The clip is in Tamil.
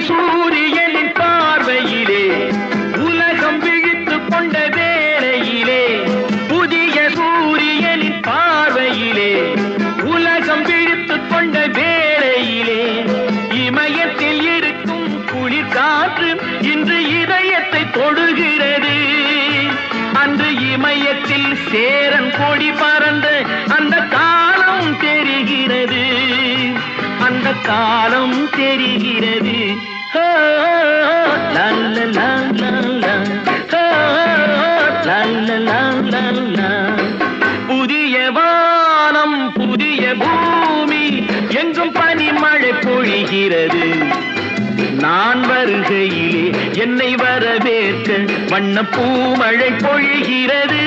சூரியனின் பார்வையிலே உலகம் விழித்துக் கொண்ட வேளையிலே, புதிய சூரியனின் பார்வையிலே உலகம் விழித்துக் கொண்ட வேளையிலே, இமயத்தில் இருக்கும் குளிர் காற்று இன்று இதயத்தை தொடுகிறது. அன்று இமயத்தில் சேரன் கொடி பறந்த அந்த காலம் தெரிகிறது, அந்த காலம் தெரிகிறது. புதிய வானம் புதிய பூமி எங்கும் பனிமழை பொழிகிறது. நான் வருகையிலே என்னை வரவேற்க வண்ண பூமழை பொழிகிறது.